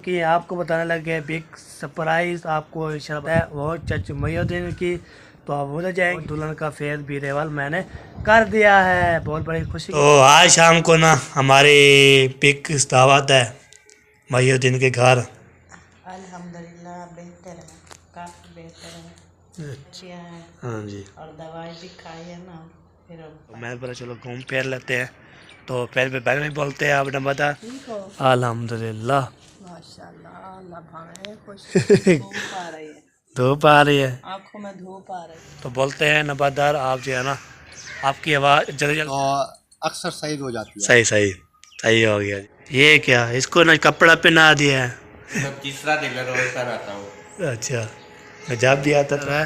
कि आपको बताने लगे बिग सरप्राइज आपको है वो चच मयोदीन की। तो आप उधर जाएंगे। दुल्हन का फेस भी रेवल मैंने कर दिया है, बहुत बड़ी खुशी। तो आज शाम को ना हमारी बिग दावत है मयोदीन के घर। अल्हम्दुलिल्लाह बेहतर है, काफ़ी बेहतर है, अच्छी है। हाँ जी, और दवाई भी खाई है ना, फिर तो मैं बोला चलो घूम फिर लेते हैं। तो पहले पे बैग में बोलते हैं, आपने बता। ठीक हो? अल्हम्दुलिल्लाह माशाल्लाह, अल्लाह भावे खुश। धूप आ रही है, धूप आ रही है आंखों में धूप आ रही है। तो बोलते हैं नबादार आप जो है ना, आपकी आवाज़ जल्दी जल्दी तो अक्सर सही हो जाती है। सही सही सही हो गया। ये क्या इसको ना कपड़ा पहना दिया है। मैं तीसरा दिन रोता रहता हूँ। अच्छा, जब भी आता था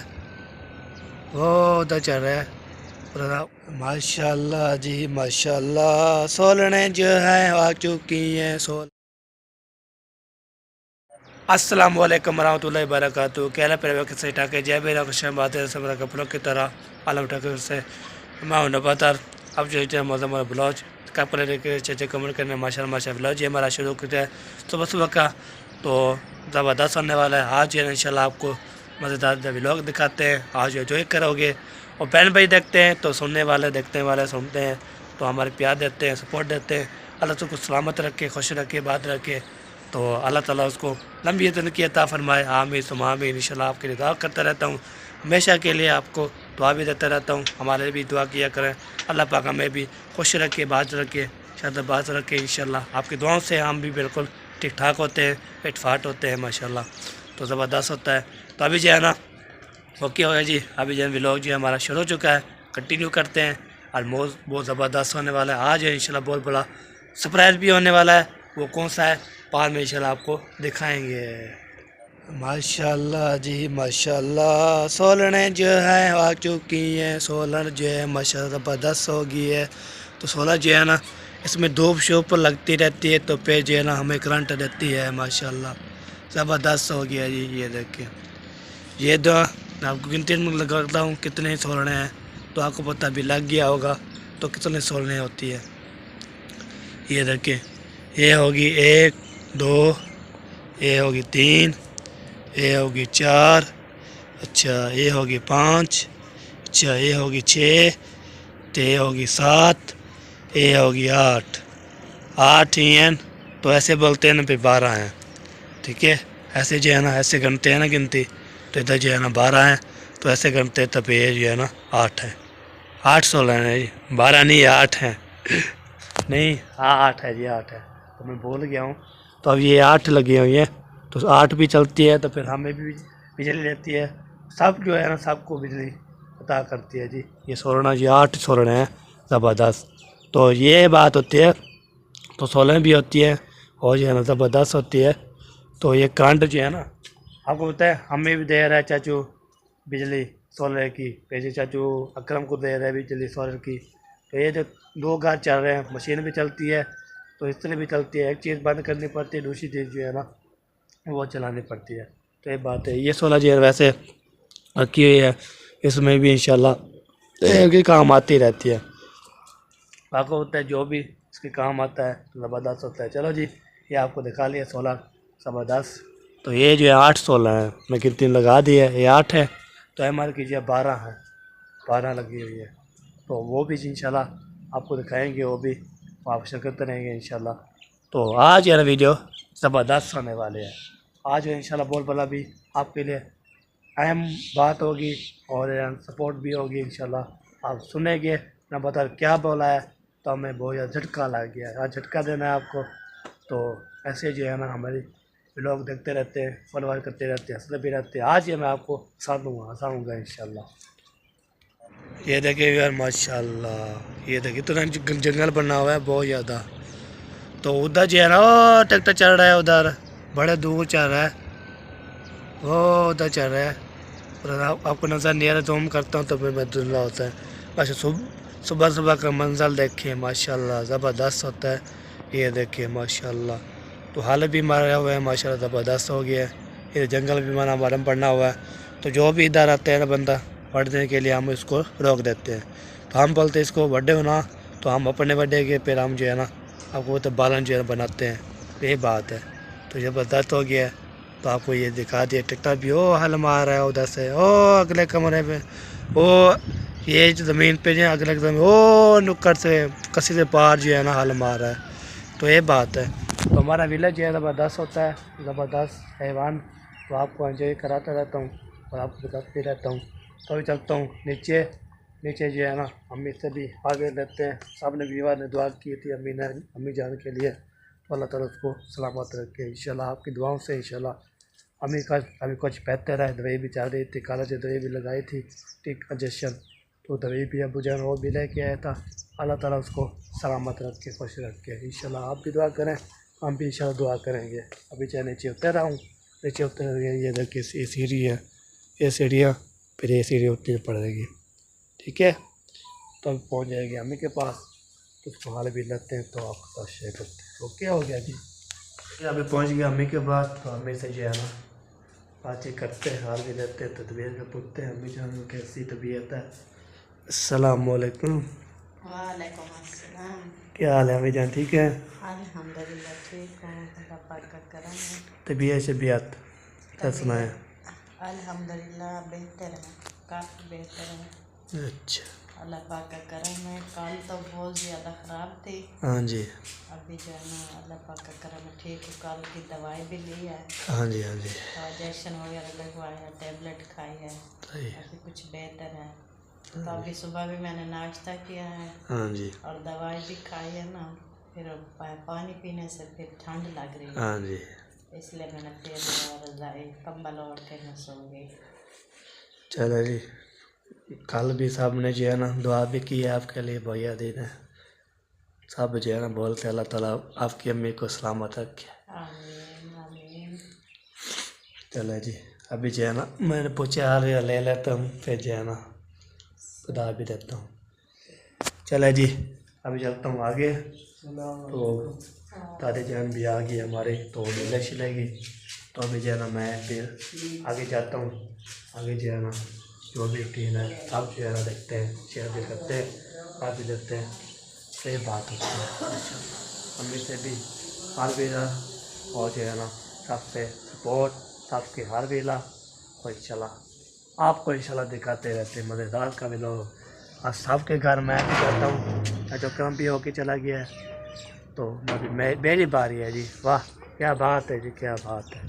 वो उधर चल रहा है माशाल्लाह जी माशाल्लाह। सोलने जो है आ चुकी हैं सोल। अस्सलाम वालेकुम रहमतुल्लाहि वबरकातुहू। कहला प्रेम के से टाके जय मेरा खुश बात है सब कपड़ों की तरह आलम ठाकुर से मैं हूं नबातार। अब जो है मौसम और ब्लाउज कपड़े लेके चेचे कमेंट करने माशा माशा ब्लाउज ये हमारा शुरू करते हैं सुबह सुबह का। तो ज़बरदस्त होने वाला है आज है इंशाल्लाह। आपको मज़ेदार व्लॉग दिखाते हैं, आज एंजॉय करोगे। और बहन भाई देखते हैं तो सुनने वाले देखने वाले सुनते हैं तो हमारे प्यार देते हैं, सपोर्ट देते हैं। अल्लाह तो कुछ सलामत रखे, खुश रखे, बात रखे। तो अल्लाह ताला उसको लंबी ज़िंदगी अता फरमाए। आमीन सुम आमीन। इंशाल्लाह आपके लिए दुआ करता रहता हूँ हमेशा के लिए, आपको दुआ भी देता रहता हूँ। हमारे भी दुआ किया करें, अल्लाह पाक हमें भी खुश रखे, बात रखे, शादाबाद रखे। इंशाल्लाह आपकी दुआओं से हम भी बिल्कुल ठीक ठाक होते हैं, फिट फाट होते हैं माशाल्लाह। तो ज़बरदस्त होता है। तो अभी जो है ना ओके हो गया जी, अभी जो है व्लॉग जो है हमारा शुरू हो चुका है, कंटिन्यू करते हैं। और मौज बहुत ज़बरदस्त होने वाला है आज है इंशाल्लाह। बहुत बड़ा सरप्राइज़ भी होने वाला है, वो कौन सा है बाद में इंशाल्लाह आपको दिखाएंगे। माशाल्लाह जी माशाल्लाह। सोलने जो है आ चुकी हैं, सोलर जो है माशाल्लाह ज़बरदस्त हो गई है। तो सोलर जो है ना इसमें धूप शूप लगती रहती है तो पे जो है ना हमें करंट देती है माशाल्लाह। ज़बरदस्त हो गया जी। ये देखिए, ये दो आपको गिनती में लगाता हूँ कितने सोलने हैं तो आपको पता भी लग गया होगा तो कितने सोलने होती है। ये देखिए, ये होगी एक, दो, ये होगी तीन, ये होगी चार, अच्छा ये होगी पाँच, अच्छा ये होगी छः, तो ये होगी सात, ये होगी आठ। आठ ही हैं तो ऐसे बोलते हैं ना फिर 12 हैं, ठीक है। ऐसे जो है ना ऐसे गिनते हैं ना गिनती, तो इधर जो है ना 12 हैं तो ऐसे गिनते हैं, तब ये जो है ना 8 है। 8 सोलह है जी, 12 नहीं 8 हैं। नहीं हाँ 8 है जी, 8 है तो मैं भूल गया हूँ। तो अब ये 8 लगी हुई है तो 8 भी चलती है तो फिर हमें भी बिजली लेती है। सब जो है ना सबको बिजली अता करती है जी। ये सोलना जी 8 सोलना है ज़बरदस्त। तो ये बात होती है। तो सोलह भी होती है और जो है ना ज़बरदस्त होती है। तो ये करंट जो है ना आपको पता है हमें भी दे रहा है चाचू बिजली सोलर की, पैसे चाचू अकरम को दे रहे हैं बिजली सोलर की। तो ये जो दो घर चल रहे हैं, मशीन भी चलती है तो इस तरह भी चलती है। एक चीज़ बंद करनी पड़ती है, दूसरी चीज़ जो है ना वो चलानी पड़ती है। तो ये बात है। ये सोलर जो है वैसे रखी हुई है, इसमें भी इंशाल्लाह एक ही काम आती रहती है। आपको होता है जो भी इसके काम आता है ज़बरदस्त होता है। चलो जी, ये आपको दिखा लिया सोलर ज़बरदस्त। तो ये जो है 8 सोलर है, मैं गिनती लगा दी है, ये 8 है। तो एम आर कीजिए 12 है, 12 लगी हुई है। तो वो भी इंशाल्लाह आपको दिखाएंगे, वो भी आप शिरकत करेंगे इंशाल्लाह। तो आज यार वीडियो ज़बरदस्त होने वाले हैं। आज इंशाल्लाह बहुत बड़ा भी आपके लिए अहम बात होगी और सपोर्ट भी होगी इंशाल्लाह। आप सुनेंगे ना बता क्या बोला है तो हमें बहुत ज़्यादा झटका लग गया है, आज झटका देना है आपको। तो ऐसे जो है ना हमारे लोग देखते रहते हैं, फॉलोवर करते रहते हैं, हंसते भी रहते हैं। आज ये मैं आपको हंसाऊँगा इंशाल्लाह। ये देखिए यार माशाल्लाह, ये देखिए इतना जंगल बना हुआ है बहुत ज़्यादा। तो उधर जो है ना वो ट्रैक्टर चल रहा है, उधर बड़े दूर चल रहा है, वो उधर चल रहा है। और आपको नज़र नहीं आ रहा, जूम करता हूँ तो फिर मैं धुंधला होता है। अच्छा सुबह सुबह का मंजर देखिए माशाल्लाह ज़बरदस्त होता है। ये देखिए माशाल्लाह, तो हाल भी मारा हुआ है माशाल्लाह ज़बरदस्त हो गया है। ये जंगल भी माना मारम पड़ना हुआ है। तो जो भी इधर आता है ना बंदा पढ़ने के लिए हम इसको रोक देते हैं। तो हम बोलते हैं इसको बर्थडे होना, तो हम अपने बर्थडे के फिर हम जो है ना आपको तो बालन जो है बनाते हैं, ये बात है। तो ज़बरदस्त हो गया है। तो आपको ये दिखा दिया ट्रैक्टर भी ओ हल मार रहा है उधर से, ओ अगले कमरे में, ओ ये जो ज़मीन पे जो अगले ज़मीन ओ नुक्कड़ से कसी से पार जो है ना हल मार रहा है। तो ये बात है। तो हमारा विलेज जो है ज़बरदस्त होता है, ज़बरदस्त हैवान। तो आपको एंजॉय कराता रहता हूँ और आपको बताते रहता हूँ। तो अभी चलता हूँ नीचे। नीचे जो है ना अम्मी से भी आगे लेते हैं। सामने विवाह ने दुआ की थी अम्मी जान के लिए, तो अल्लाह ताला उसको सलामत रखे इंशाल्लाह। आपकी दुआओं से इंशाल्लाह अम्मी का अभी कुछ बेहतर है। दवाई भी चल रही थी, काला जो दवाई भी लगाई थी टिक इंजेक्शन, तो दवाई भी अबू जान वो भी लेके आया था। अल्लाह ताला उसको सलामत रखे, खुश रखे इंशाल्लाह। आप भी दुआ करें, हम भी इंशाल्लाह दुआ करेंगे। अभी चाहे नीचे उतर रहा हूँ, नीचे उतर ये देखिए ये सीढ़ी है, ये सीढ़ियाँ, फिर ये सीढ़ी उतनी पड़ेगी, ठीक है। तो अब पहुँच जाएगी अम्मी के पास, तो उसको हाल भी लेते हैं, तो आपके साथ शेयर करते हैं। ओके हो गया जी। अभी पहुँच गया अम्मी के पास, तो अम्मी से जो है ना बातचीत करते हैं, हाल भी लेते हैं, तबीयत का पूछते हैं अम्मी जान को कैसी तबीयत है। अस्सलाम वालेकुम। वालेकुम अस्सलाम। क्या हाल है अम्मी जान, ठीक है? अल्हम्दुलिल्लाह ठीक हूँ, अल्लाह पाक का करम है। तबीयत शबीयत क्या सुनाए? अल्हम्दुलिल्लाह बेहतर है, काफ़ी बेहतर है, अच्छा, अल्लाह पाक का करम है। कल तो बहुत ज़्यादा ख़राब थी, हाँ जी, अभी जो है ना अल्लाह पाक का करम है, ठीक है। कल की दवाई भी ली है, हाँ जी, हाँ जी, इंजेक्शन वगैरह लगवाया है, टेबलेट खाई है, सही, अभी कुछ बेहतर है। तो अभी सुबह भी मैंने नाश्ता किया है हाँ जी, और दवाई भी खाई है ना, फिर पानी पीने से फिर ठंड लग रही है, हाँ जी। इसलिए मैंने फिर रज़ाई कंबल ओढ़ के मैं सो गई। चलो जी, कल भी साहब ने जो है ना दुआ भी की है आपके लिए, भैया दी ने सब जो है ना बोलते अल्लाह ताला आपकी अम्मी को सलामत रखे। आमीन आमीन। चलो जी, अभी जो है ना मैंने पूछा हाल ले लेता हूँ, फिर जो है ना खुदा भी देता हूँ। चलो जी, अभी चलता हूँ आगे। तो दादी जान भी आ गई हमारे, तो मिले शिलेगी। तो अभी जो है ना मैं फिर आगे जाता हूँ। आगे जो है ना जो भी रूटीन है सब जो है ना देखते हैं, शेयर भी करते हैं, बात भी देखते हैं। सही बात होती है अम्मी से भी हर वेला, और जो है ना सबसे सपोर्ट, सबके हर वेला को इंशाल्लाह आपको इंशाल्लाह दिखाते रहते हैं मज़ेदार का भी लोग। आज सबके घर मैं भी जाता हूँ, जो काम भी होके चला गया है, तो अभी मेरी बारी है जी। वाह क्या बात है जी, क्या बात है।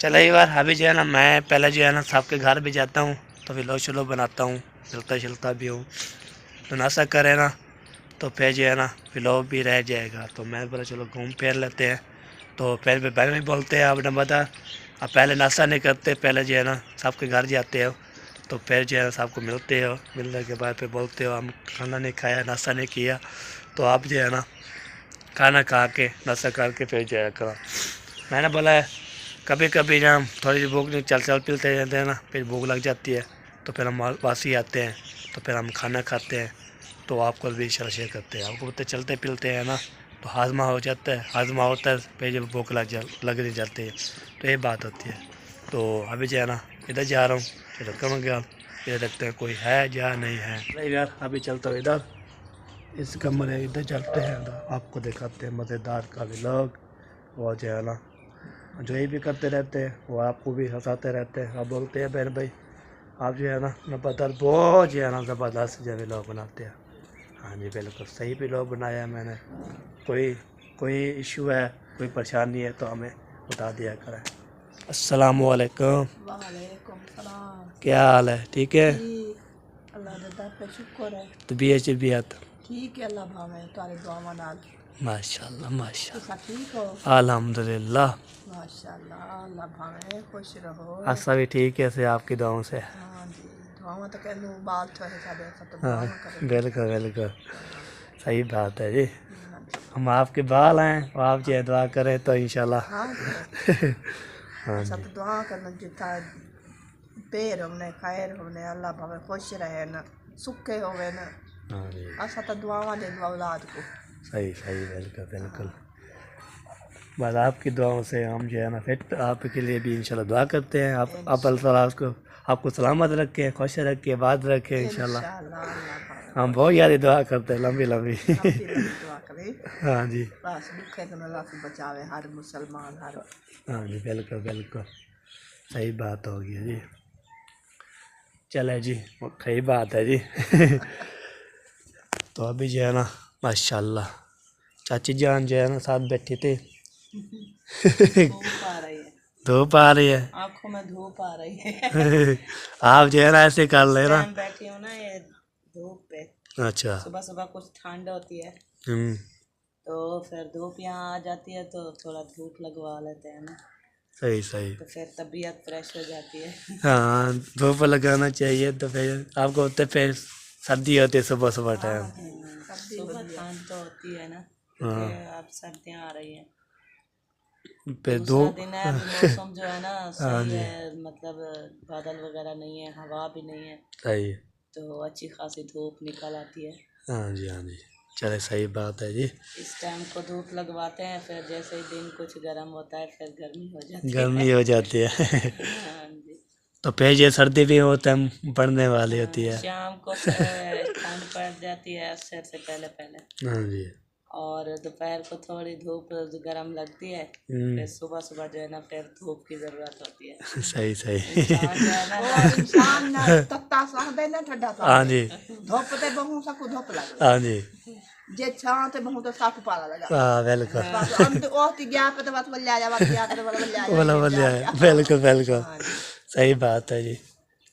चलो एक बार अभी जो है ना मैं पहले जो है ना सबके घर भी जाता हूँ, तो फिर लोग बनाता हूँ, मिलता जुलता भी हूँ, तो नाश्ता करे ना, तो फिर जो है ना व्लॉग भी रह जाएगा। तो मैं बोला चलो घूम फिर लेते हैं। तो पहले पहले भी बोलते हैं आपने बता, अब पहले नाश्ता नहीं करते, पहले जो है ना सबके घर जाते हो, तो फिर जो है ना सबको मिलते हो, मिलने के बाद फिर बोलते हो हम खाना नहीं खाया, नाश्ता नहीं किया। तो आप जो है ना खाना खा के नाश्ता करके फिर जाया करो। मैंने बोला है कभी कभी जब थोड़ी भूख नहीं चल पिलते रहते हैं ना, फिर भूख लग जाती है, तो फिर हम वासी आते हैं, तो फिर हम खाना खाते हैं, तो आपको भी शेयर करते हैं। आपको पता चलते पिलते हैं ना, तो हाजमा हो जाता है, हाजमा होता है, फिर जब भूख लग नहीं जाती है, तो ये बात होती है। तो अभी जो है ना इधर जा रहा हूँ, इधर कम गया, इधर देखते हैं कोई है या नहीं है। नहीं यार अभी चलता हूँ इधर, इस कमरे इधर चलते हैं, इधर आपको दिखाते हैं मज़ेदार का व्लॉग। और जो है ना जो ये भी करते रहते हैं, वो आपको भी हंसाते रहते हैं। आप बोलते हैं बहन भाई आप जो है ना नबादार बहुत जो है ना ज़बरदस्त जो व्लॉग बनाते हैं। हाँ जी बिल्कुल सही व्लॉग बनाया है मैंने। कोई इशू है, कोई परेशानी है तो हमें बता दिया करें। अस्सलाम वालेकुम। वालेकुम सलाम। क्या हाल है, ठीक है? अल्लाह दा पे शुक्र है, तबीयत शबीयत ठीक है। अल्लाह भावे तारे दुआवां नाल माशाल्लाह माशाल्लाह, तुसा ठीक हो? अल्हम्दुलिल्लाह। माशाल्लाह, अल्लाह भावे खुश रहो। अच्छा भी ठीक है से आपकी दुआओं से। हाँ जी, दुआवां तो कहलू बाल तो है साडे तो हाँ दुआवां करो। बिल्कुल बिल्कुल सही बात है जी। हम आपके बाल हैं और आप जो दुआ करें तो इंशाल्लाह। हाँ हाँ सब जी दुआ करना जिथा पैर हमने खैर हमने अल्लाह भावे खुश रहे न, सुखे होवे न, हाँ जी असा तो दुआवां दे दुआ औलाद को। सही सही बिल्कुल बिल्कुल। बस आपकी दुआओं से हम जो है ना फिर आपके लिए भी इंशाल्लाह दुआ करते हैं। आप अल्लाह ताला आपको सलामत रखें, खुश रखें, बात रखें इंशाल्लाह। इंशाल्लाह अल्लाह भावे हम बहुत याद दुआ करते हैं, लंबी लंबी। लंबी लंबी दुआ करे हाँ जी, बस दुखे तो अल्लाह से बचावे हर मुसलमान हर हाँ जी, बिल्कुल बिल्कुल सही बात होगी जी। चले जी, सही बात है जी। तो अभी जो है ना माशाल्लाह चाची जान जो है ना साथ बैठी थी। धूप आ रही है, धूप आ रही है। आंखों में धूप आ रही है। आप जो है ना ऐसे कर ले ना। मैं बैठी हूँ ना ये धूप पे, अच्छा। सुबह सुबह कुछ ठंड होती है हम्म, तो फिर धूप यहाँ आ जाती है तो थोड़ा धूप लगवा लेते हैं ना, सही सही। तो फिर तबीयत फ्रेश हो जाती है। हाँ धूप लगाना चाहिए तो फिर आपको होते फिर सर्दी होती है सुबह सुबह टाइम। सुबह ठंड तो होती है ना, हाँ। क्योंकि अब सर्दियाँ आ रही हैं। फिर दूसरा धूप दिन है, अभी मौसम जो है ना हाँ सही जी, है, मतलब बादल वगैरह नहीं है, हवा भी नहीं है, सही है। तो अच्छी खासी धूप निकल आती है। हाँ जी, हाँ जी, चले सही बात है जी। इस टाइम को धूप लगवाते हैं, फिर जैसे ही दिन कुछ गर्म होता है फिर गर्मी हो जाती है। गर्मी हो जाती है। हाँ जी। तो फिर ये सर्दी भी हो टाइम पड़ने वाली होती है। शाम को फिर ठंड पड़ जाती है असर से पहले पहले, हाँ जी। और दोपहर को थोड़ी धूप गर्म लगती है, फिर सुबह सुबह जो है ना फिर धूप की जरूरत होती है। सही सही। इंसान जो है ना इंसान ना तत्ता सहदे ना ठंडा हाँ जी, धूप ते बहु सकु धूप लगे हाँ जी, जे छां ते बहु तो साकु पाला लगा हाँ बिल्कुल। बस अंत ओती गया पे तो बस बल्ला जा बस गया पे बल्ला जा बोला बोलिए, बिल्कुल बिल्कुल सही बात है जी।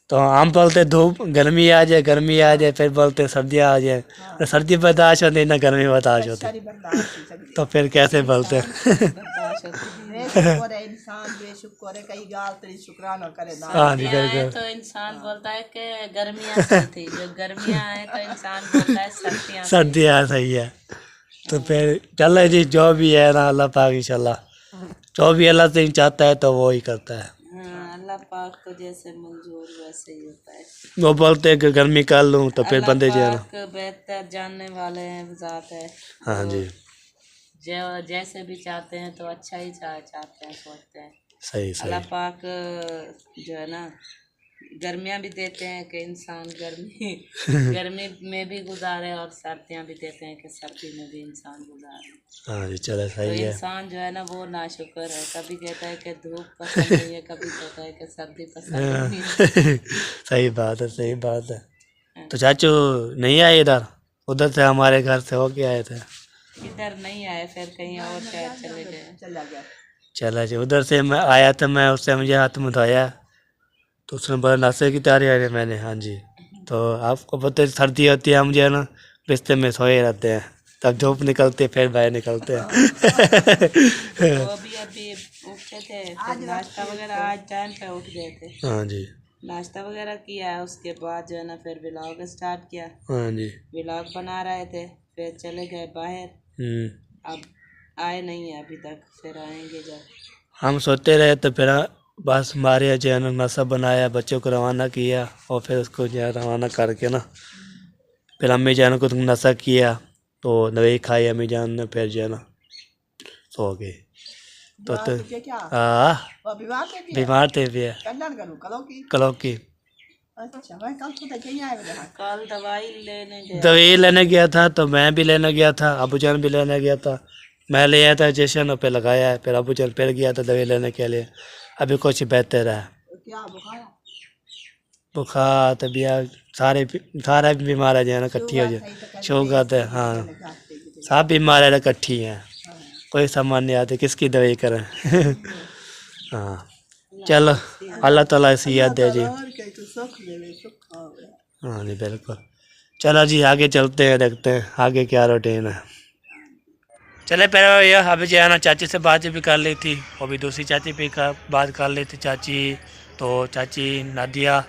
तो हम बोलते धूप गर्मी आ जाए फिर बोलते सर्दी आ जाए, ना सर्दी बर्दाश्त होती ना गर्मी बर्दाश्त होती, सारी बर्दाश्त की सकती तो फिर कैसे बोलते। बर्दाश्त होती है। बेशुक्र है इंसान, बेशुक्र है, कई गाल तेरी शुक्राना करे ना। हाँ जी आए बिल्कुल। तो इंसान बोलता है कि गर्मियाँ सही थी, जो गर्मियाँ आए तो इंसान बोलता है सर्दियाँ सही। सर्दियाँ सही है। तो फिर चल जी, जो भी है ना अल्लाह पाक इंशाल्लाह जो भी अल्लाह से चाहता है तो वो ही करता है। हाँ, अल्लाह पाक को जैसे मंजूर वैसे ही होता है। वो बोलते हैं कि गर्मी कर लूँ तो फिर बंदे जो है अल्लाह ना। पाक बेहतर जानने वाले हैं, ज़ात है। हाँ जी, जो जैसे भी चाहते हैं तो अच्छा ही चाहते हैं, सोचते हैं। सही अल्लाह सही। पाक जो है ना गर्मियाँ भी देते हैं कि इंसान गर्मी में भी गुजारे, और सर्दियाँ भी देते हैं कि सर्दी में भी इंसान गुजारे। हाँ जी चलो तो सही है। इंसान जो है ना वो नाशुक्र है, कभी कहता है कि धूप पसंद नहीं है, कभी कहता है कि सर्दी पसंद नहीं है। सही बात है, सही बात है। तो चाचू नहीं आए इधर, उधर से हमारे घर से होके आए थे। इधर नहीं आए, फिर कहीं और शायद चले गए, चला गया। चला जी, उधर से मैं आया था, मैं उससे मुझे हाथ में धोया तो उसने बोला नाश्ते की तैयारी है मैंने। हाँ जी, तो आपको पता है सर्दी होती है, हम जो है ना बिस्तर में सोए रहते हैं, तब धूप निकलते फिर बाहर निकलते हैं। तो अभी उठे थे, फिर नाश्ता वगैरह आज टाइम पे उठ गए थे। हाँ जी, नाश्ता वगैरह किया है, उसके बाद जो है ना फिर व्लॉग स्टार्ट किया। हाँ जी। व्लॉग बना रहे थे, फिर चले गए बाहर। अब आए नहीं है अभी तक, फिर आएंगे जब। हम सोते रहे तो फिर बस हमारे जो है ना नाश्ता बनाया, बच्चों को रवाना किया और फिर उसको जो है रवाना करके ना फिर अम्मी जान को नाश्ता किया तो दवाई खाई अम्मी जान ने, फिर जो है ना सो गए। तो हाँ बीमार थे भी कलो की। कल दवाई लेने गया था तो मैं भी लेने गया था, अबू जान भी लेने गया था। मैं ले आया था जैशन पे लगाया है, फिर अबू जान फिर गया था दवाई लेने के लिए। अभी कुछ बेहतर है। बुखार तबीयत सारे बीमार है जो है ना इकट्ठी हो जाए, शुगर है। हाँ सब बीमार है इकट्ठी हैं, कोई समझ नहीं आती किसकी दवाई करें। हाँ चलो अल्लाह ताला सेहत दे जी। हाँ जी बिल्कुल। चलो जी आगे चलते हैं, देखते हैं आगे क्या रूटीन है। चले पहले यह अभी जो है ना चाची से बात भी कर ली थी, और भी दूसरी चाची भी बात कर ली थी चाची, तो चाची नादिया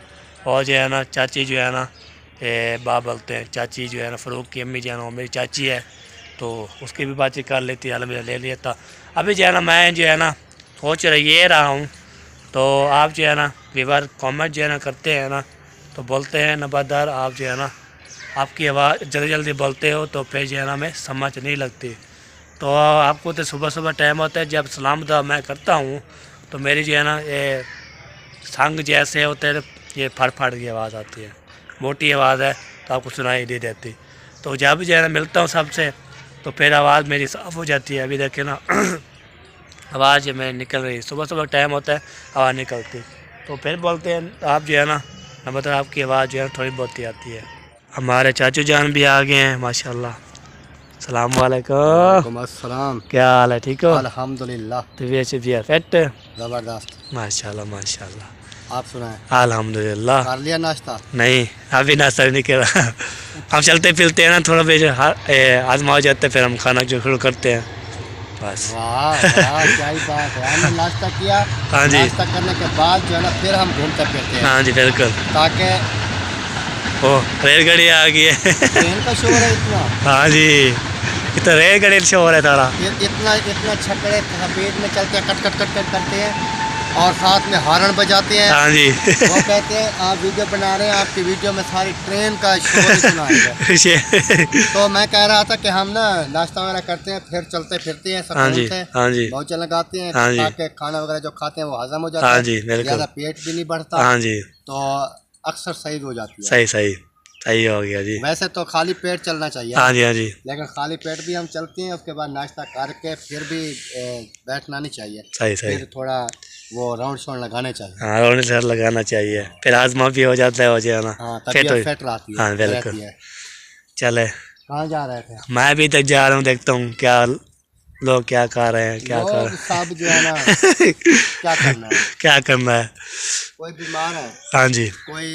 और जो है ना चाची जो है ना बाप बोलते हैं, चाची जो है ना फ़रूक की अम्मी जो है ना वो मेरी चाची है, तो उसकी भी बातचीत कर ली थी, अलविदा ले लिया था। अभी जो है ना मैं जो है ना सोच ये रहा हूँ, तो आप जो है ना व्यूअर कमेंट जो है ना करते हैं ना, तो बोलते हैं नबादार आप जो है ना आपकी आवाज़ जल्दी जल्दी बोलते हो तो फिर जो है ना हमें समझ नहीं लगती। तो आपको तो सुबह सुबह टाइम होता है जब सलाम दुआ मैं करता हूँ तो मेरी जो है ना ये संग जैसे होते हैं, ये फट फट की आवाज़ आती है, मोटी आवाज़ है तो आपको सुनाई नहीं देती। तो जब जो है ना मिलता हूँ सबसे तो तो फिर आवाज़ मेरी साफ़ हो जाती है। अभी देखे ना आवाज़ मेरी निकल रही है, सुबह सुबह टाइम होता है आवाज़ निकलती, तो फिर बोलते हैं आप जो है ना मतलब आपकी आवाज़ जो है थोड़ी बहुत ही आती है। हमारे चाचू जान भी आ गए हैं माशाल्लाह। सलाम वालेकुम। अस्सलाम। क्या हाल है, ठीक हो? अल्हम्दुलिल्लाह। तबीयत शबीयत फिट? जबरदस्त। माशाल्लाह माशाल्लाह। आप सुनाएं, अल्हम्दुलिल्लाह। कर लिया नाश्ता? नहीं अभी नाश्ता नहीं किया। हम चलते फिरते हैं ना, थोड़ा बेच आजमा हो जाते हैं, फिर हम खाना जो शुरू करते हैं बस। वाह वाह, क्या ही बात है। हमने नाश्ता किया, हाँ जी। नाश्ता करने के बाद जो है ना फिर हम घूमते फिरते हैं, हाँ जी बिल्कुल। ताकि ओ रेलगाड़ी आ गई है। ट्रेन का शोर है इतना, हाँ जी, इतना रेलगाड़ी से हो रहा है थोड़ा। इतना इतना छकड़े स्पीड में चलते हैं, कट कट कट कट करते हैं और साथ में हॉर्न बजाते हैं। हाँ जी। वो कहते हैं आप वीडियो बना रहे हैं, आपकी वीडियो में सारी ट्रेन का शोर ही सुना है। तो मैं कह रहा था कि हम ना नाश्ता वगैरह करते हैं, फिर चलते फिरते हैं हाँ जी, सुकून से, हाँ जी, मौज लगाते हैं, हाँ जी, ताकि खाना वगैरह जो खाते हैं वो हजम हो जाता हाँ है, जी बिल्कुल। ज़्यादा पेट भी नहीं बढ़ता, हाँ जी तो अक्सर सही हो जाती है। सही सही सही हो गया जी। वैसे तो खाली पेट चलना चाहिए, हाँ जी हाँ जी लेकिन खाली पेट भी हम चलते हैं, उसके बाद नाश्ता करके फिर भी बैठना नहीं चाहिए, सही सही। फिर थोड़ा वो राउंड शॉन्ड लगाने चाहिए। हाँ रोने से लगाना चाहिए, फिर आजमा भी हो जाता है, हो जाए ना हाँ, फिर तबीयत तो फिट रहती है, हाँ बिल्कुल। रहती है। चले, कहाँ जा रहे थे? मैं भी तक जा रहा हूँ, देखता हूँ क्या लोग क्या कर रहे हैं, क्या कर लोग सब जो है ना क्या करना है, क्या करना है। कोई बीमार है, हाँ जी कोई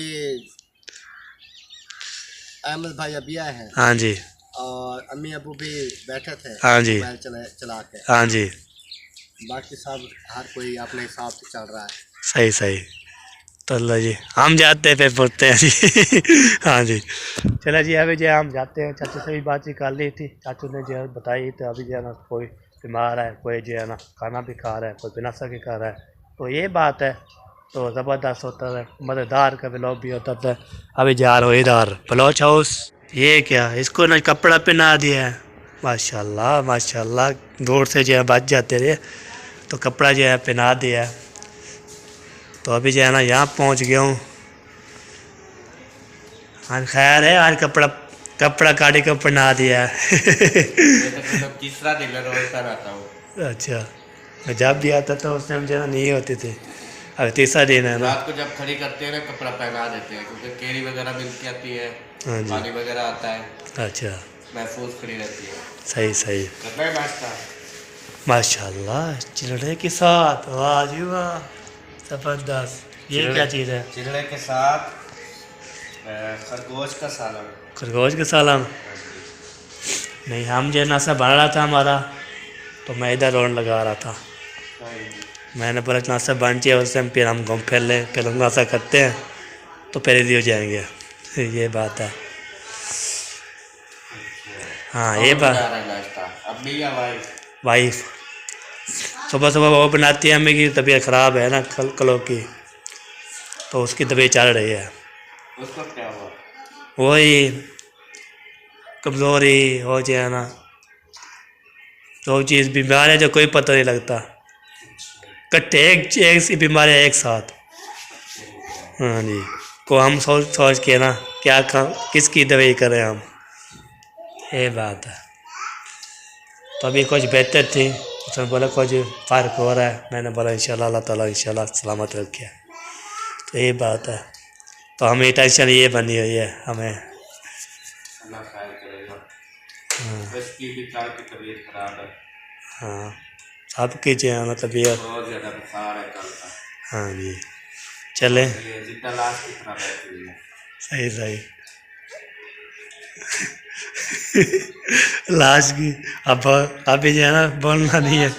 अहमद भाई अभी आए हैं, हाँ जी और अम्मी अबू भी बैठे थे हाँ जी मोबाइल चला के, हाँ जी बाकी सब हर कोई अपने हिसाब से चल रहा है। सही सही। तो लो जी हम जाते हैं, फिर पूछते हैं जी। हाँ जी चलो जी, अभी जो है हम जाते हैं। चाचू से भी बातचीत कर ली थी, चाचू ने जो है बताई, तो अभी जो है ना कोई बीमार है, कोई जो है ना खाना भी खा रहा है, कोई बिना सके खा रहा है, तो ये बात है। तो ज़बरदस्त होता है, मज़ेदार का ब्लॉग भी होता था। अभी जा रहा हूँ इधर बलोच हाउस। ये क्या, इसको ना कपड़ा पहना दिया है, माशाल्लाह माशाल्लाह, दूर से जो है बच जाते रहे, तो कपड़ा जो है पहना दिया है। तो अभी जो है ना यहाँ पहुँच गया हूँ। हाँ खैर है, आज कपड़ा काटी को पहना दिया है। मतलब तीसरा दिन रोज आता हूँ। अच्छा, मैं जब भी आता था उस टाइम जो है नहीं होती थी, अब तीसरा दिन है ना। रात को जब खड़ी करते हैं ना कपड़ा पहना देते हैं, क्योंकि केरी वगैरह मिलती आती है, हाँ जी पानी वगैरह आता है, अच्छा महफूज खड़ी रहती है। सही सही। करना है नाश्ता। माशाल्लाह चिड़े के साथ, वाह जी वाह, ज़बरदस्त। ये क्या चीज़ है? चिड़े के साथ खरगोश का सालन। खरगोश का सालन? नहीं, हम जो नाश्ता बन रहा था हमारा, तो मैं इधर राउंड लगा रहा था। मैंने बोला नाश्ता बन जाए उस टाइम फिर हम घूम फिर लें, फिर हम नाश्ता करते हैं तो फिर इधर हो जाएंगे। ये बात है। हाँ ये बात। नाश्ता अम्मी या वाइफ सुबह सुबह वो बनाती है, अम्मी की तबीयत ख़राब है ना कलों की, तो उसकी तबीयत चल रही है। उसको क्या हुआ? वही कमज़ोरी हो जाए ना, दो चीज़ बीमार है जो कोई पता नहीं लगता, कट्टे एक सी बीमारी एक साथ। हाँ जी, को हम सोच के ना क्या किसकी दवाई करें हम, ये बात है। तो अभी कुछ बेहतर थी, उसने बोला कुछ फ़र्क हो रहा है, मैंने बोला इंशाल्लाह अल्लाह ताला इंशाल्लाह सलामत रखे, तो ये बात है। तो हमें टेंशन ये बनी हुई है हमें। उसकी भी चार की तबीयत खराब है। हाँ सबकी जो है ना तबीयत बहुत ज़्यादा बुखार है कल का। हाँ जी चले जितना लाश की तरह बैठी हुई है। सही सही। लाश की अब अभी जो है ना बोलना नहीं है।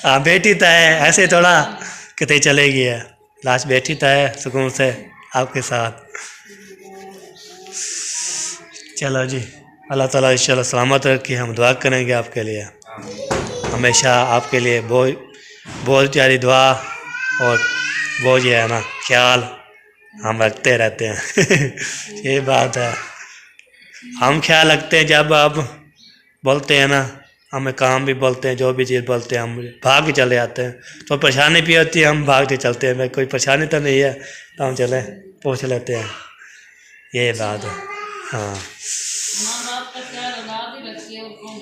हाँ बेटी तो है, ऐसे थोड़ा कितने चलेगी है, लाश बेटी तो है सुकून से आपके साथ। चलो जी, अल्लाह ताला इंशाल्लाह सलामत रखे, हम दुआ करेंगे आपके लिए, हमेशा आपके लिए बहुत प्यारी दुआ और वो जो है ना ख्याल हम रखते रहते हैं। ये बात है, हम ख्याल रखते हैं जब आप बोलते हैं ना, हमें काम भी बोलते हैं, जो भी चीज़ बोलते हैं हम भाग के चले आते हैं। तो परेशानी भी होती है, हम भाग के चलते हैं, कोई परेशानी तो नहीं है तो हम चले पूछ लेते हैं, ये बात है। हाँ माँ बाप का ख्याल औलाद ही रखती है और कौन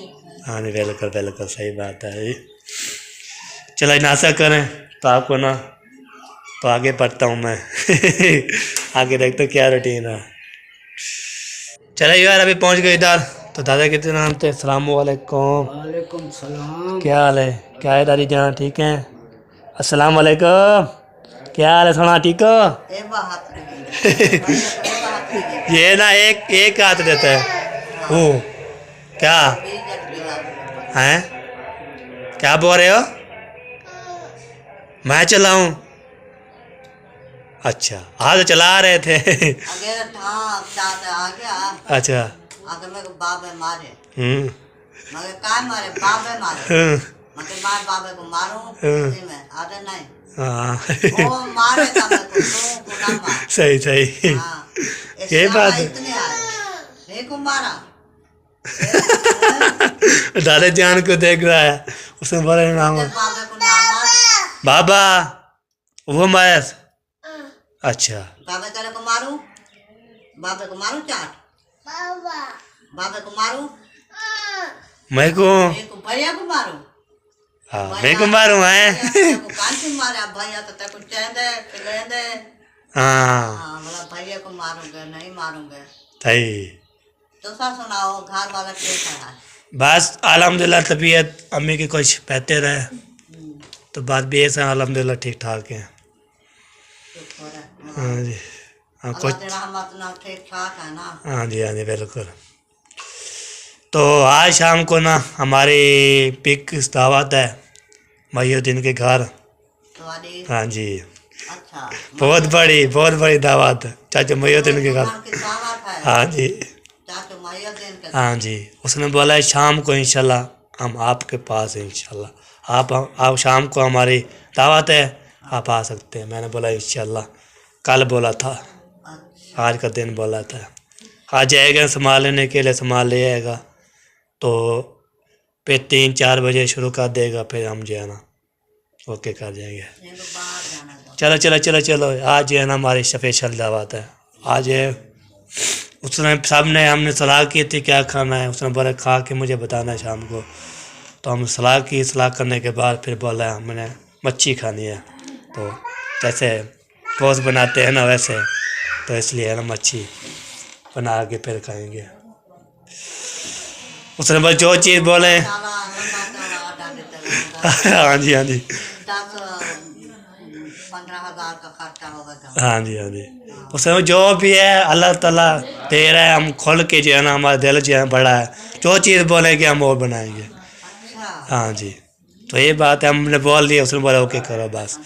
हाँ जी बिल्कुल बिल्कुल सही बात है जी। चलो नाश्ता करें तो आपको ना तो आगे बढ़ता हूँ मैं आगे देखते क्या रूटीन है। चलो यार अभी पहुँच गए इधर। तो दादा कितने नाम थे? अस्सलाम वालेकुम। वालेकुम सलाम। क्या हाल है? क्या है दादी जान ठीक है? अस्सलाम वालेकुम। क्या हाल है सोना ठीक हो? ये ना एक हाथ देता है वो क्या है? क्या बोल रहे हो? मैं चलाऊं? अच्छा हाँ तो चला रहे थे अच्छा हाँ सही सही ये बात दादा जान को देख रहा है उसने बोला नाम बाबा वो माया। अच्छा बाबे को मारू चाट बाबे को मारू मैं को भैया को मारू हाँ मैं को मारू है मारे भैया तो तेको चेंदे लेंदे हाँ बोला भैया को मारूंगा नहीं मारूंगा सही। तो सा सुनाओ घर वाला कैसा है? बस अल्हम्दुलिल्लाह तबीयत अम्मी की कुछ बेहतर है तो बात भी ऐसा अल्हम्दुलिल्लाह ठीक ठाक है। हाँ जी हाँ कुछ ठीक ठाक है ना? हाँ जी बिल्कुल। तो आज शाम को ना हमारी पिक दावत है महीउद्दीन के घर। हाँ जी अच्छा बहुत बड़ी दावत है चाचा महीउद्दीन के घर। हाँ जी हाँ जी उसने बोला है शाम को इंशाल्लाह हम आपके पास हैं इंशाल्लाह आप शाम को हमारी दावत है आप आ सकते हैं। मैंने बोला इंशाल्लाह कल बोला था आज का दिन बोला था आ जाएगा संभाल लेने के लिए संभाल ले आएगा तो फिर 3-4 बजे शुरू कर देगा फिर हम जो है ना ओके कर जाएंगे। चलो आज जो है ना हमारी स्पेशल दावत है आज है। उसने सामने हमने सलाह की थी क्या खाना है उसने बोला खा के मुझे बताना है शाम को। तो हम सलाह करने के बाद फिर बोला हमने मच्छी खानी है तो जैसे गोश्त बनाते हैं ना वैसे तो इसलिए है ना मच्छी बना के फिर खाएंगे। उसने बोला जो चीज़ बोले हाँ जी 15,000 का खर्चा होगा। हाँ जी उसमें जो भी है अल्लाह ताला दे रहा है हम खोल के जो है ना हमारा दिल जो है बड़ा है जो चीज़ बोलेंगे हम वो बनाएंगे। हाँ जी तो ये बात है हमने बोल दिया उसने बोला ओके करो बस।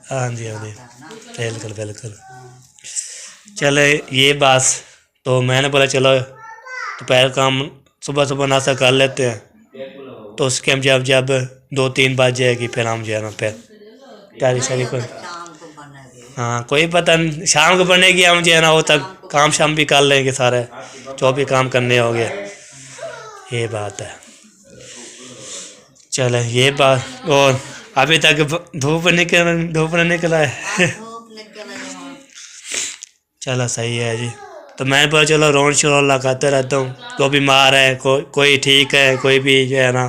हाँ जी बिल्कुल चले ये बात तो मैंने बोला चलो दोपहर का हम सुबह नाश्ता कर लेते हैं तो उसके हम जब 2-3 बज जाएगी फिर हम जो है ना फिर तैयारी शरी को हाँ कोई पता नहीं शाम को बनेगी हम जो है ना वो तक काम शाम भी कर लेंगे सारे जो भी काम करने होंगे ये बात है। चले ये बात और अभी तक धूप निकला है चलो सही है जी। तो मैं बोला चलो रोन शोर लगाते रहता हूँ तो बीमार है कोई ठीक है कोई भी जो है ना।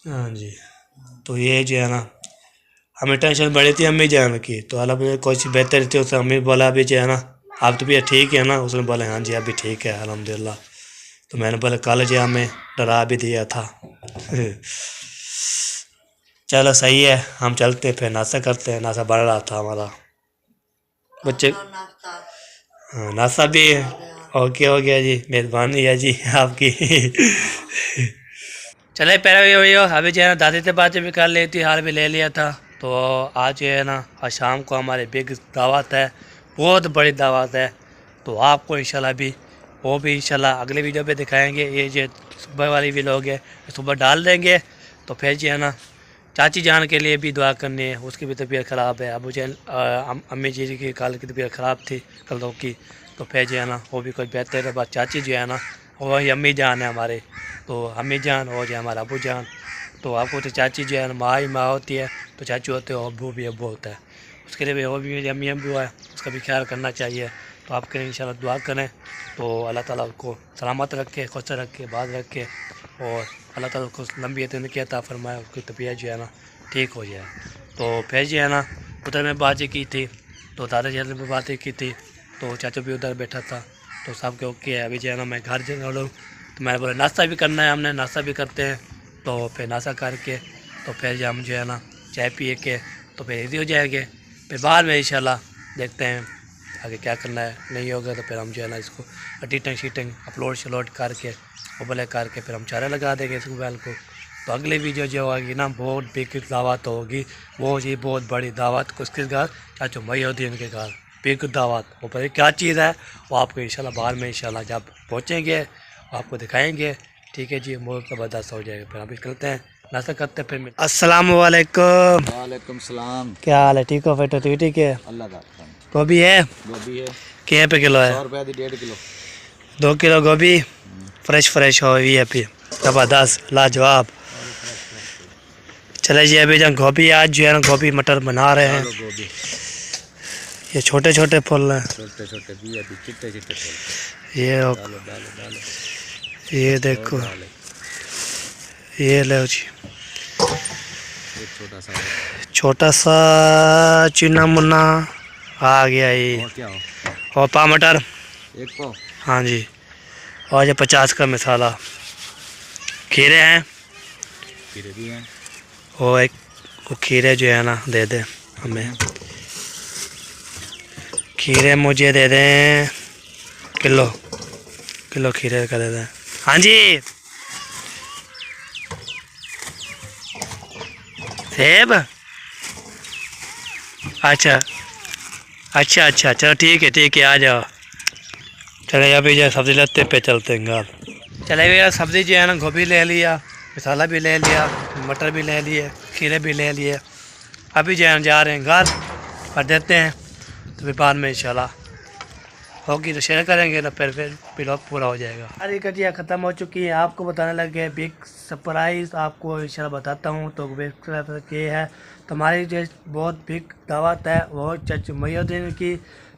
हाँ जी तो ये जो है ना हमें टेंशन बढ़ी थी अम्मी जान की तो अल्लाह मुझे कुछ बेहतर थी उसने अम्मी बोला अभी जो है ना आप तो भी ठीक है ना उसने बोला हाँ जी अभी ठीक है अल्हम्दुलिल्लाह। तो मैंने बोला कल जो हमें डरा भी दिया था चलो सही है हम चलते फिर नाश्ता करते हैं। नाश्ता बढ़ रहा था हमारा बच्चे हाँ नाश्ता भी ओके हो गया जी मेहरबानी है जी आपकी चले पहले अभी जो है ना दादी से बातें भी कर ली थी हाल भी ले लिया था। तो आज जो है ना आज शाम को हमारी बिग दावत है बहुत बड़ी दावत है तो आपको इंशाल्लाह भी वो भी इंशाल्लाह अगले वीडियो पे दिखाएंगे। ये जो सुबह वाली व्लॉग है सुबह डाल देंगे तो फिर जो है ना चाची जान के लिए भी दुआ करनी है उसकी भी तबीयत ख़राब है अबू जान अम्मी जी की कल की तबीयत ख़राब थी कल दो की तो फिर जो है ना वो भी कुछ बेहतर है बस चाची जो है ना वही अम्मी जान है हमारे तो अम्मी जान और जो हमारा अबू जान तो आपको तो चाची जो है ना माँ ही माँ होती है तो चाचू होते हो अबू भी अबू होता है उसके लिए भी और भी मेरी अम्मी भी हुआ है, उसका भी ख्याल करना चाहिए। तो आप करें इंशाल्लाह दुआ करें तो अल्लाह ताला उसको सलामत रखे, खुश रखे, बाज रखे और अल्लाह ताला उसको लंबी की अता फरमाए, उसकी तबीयत जो है ना ठीक हो जाए। तो फिर जो है ना उधर में बातें की थी, तो दादा जी में बातें की थी, तो चाचा भी उधर बैठा था, तो सब के ओके है। अभी जो है ना मैं घर जा रहा हूँ, तो मैंने बोला नाश्ता भी करना है, हमने नाश्ता भी करते हैं। तो फिर नाश्ता करके तो फिर हम जो है ना चाय पिए के तो फिर रेडी हो जाएंगे। फिर बाद में इंशाल्लाह देखते हैं आगे क्या करना है, नहीं होगा तो फिर हम जो है ना इसको एडिटिंग शीटिंग अपलोड करके ओबले करके फिर हम चारा लगा देंगे इस मोबाइल को। तो अगली वीडियो जो होगी ना बहुत बिग दावत होगी, वो जी बहुत बड़ी दावत, किसके घर, चाचू मईउद्दीन के घर बिग दावत। वो पता क्या चीज़ है वो आपको इंशाल्लाह बाद में इंशाल्लाह जब पहुँचेंगे आपको दिखाएंगे। ठीक है जी, बहुत ज़बरदस्त हो जाएगा। फिर हम निकलते हैं, नाश्ता करते हैं, फिर अस्सलाम वालेकुम। वालेकुम सलाम। क्या हाल है, ठीक हो? बेटा ठीक है। अल्लाह का गोभी है? गोभी है क्या पे किलो है? 100 रुपया दी 1.5 किलो। 2 किलो गोभी फ्रेश हो हुई है, फिर ज़बरदस्त लाजवाब। चले जी अभी जब गोभी आज जो है ना गोभी मटर बना रहे हैं। गोभी ये छोटे छोटे फूल हैं, छोटे छोटे भी अभी चिट्टे चिट्टे फूल। ये डालो डालो डालो, ये देखो, ये लो जी एक छोटा सा चुना मुन्ना आ गया ये। और क्या हो, और पाव मटर एक पाव। हाँ जी, और ये 50 का मसाला। खीरे हैं खीरे भी हैं। और एक वो खीरे जो है ना दे दें हमें, खीरे मुझे दे दें किलो खीरे का दे दें। हाँ जी, सेब, अच्छा चलो ठीक है आ जाओ। चले अभी जो सब्ज़ी लेते पे चलते हैं घर। चले भैया सब्ज़ी जो है ना गोभी ले लिया, मसाला भी ले लिया, मटर भी ले लिए, खीरे भी ले लिए। अभी जो है जा रहे हैं घर और देते हैं, तो फिर बाद में इंशाल्लाह होगी तो शेयर करेंगे ना, फिर ब्लॉग पूरा हो जाएगा। सारी कटिया ख़त्म हो चुकी है, आपको बताने लगे बिग सरप्राइज़ आपको इंशाल्लाह बताता हूँ। तो बिग सरप्राइज़ ये है, तो हमारी जो बहुत बिग दावत है वो चाचू मईउद्दीन की,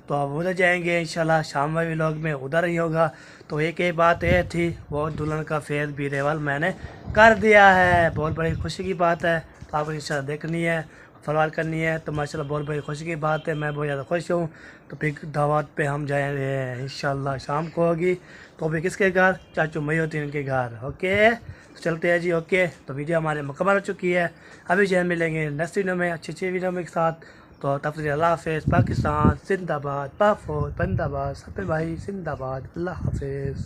तो अब उधर जाएंगे इंशाल्लाह, शाम वाले व्लॉग में उधर ही होगा। तो एक बात ये थी, वो दुल्हन का फेस भी रिवाल मैंने कर दिया है, बहुत बड़ी खुशी की बात है। तो आपको इंशाल्लाह देखनी है, फरवार करनी है, तो माशाल्लाह बहुत बड़ी खुशी की बात है, मैं बहुत ज़्यादा खुश हूँ। तो बिग दावत पे हम जाएंगे इंशाल्लाह, शाम को होगी। तो भी किसके घर, चाचू मईउद्दीन के घर। ओके तो चलते हैं जी। ओके तो वीडियो हमारे मुकम्मल हो चुकी है, अभी जो मिलेंगे नेक्स्ट वीडियो में अच्छी वीडियो में के साथ। तो तब तक अल्लाह हाफ़िज़, पाकिस्तान जिंदाबाद, पाफौज जिंदाबाद, सब भाई जिंदाबाद, अल्लाह हाफ़िज़।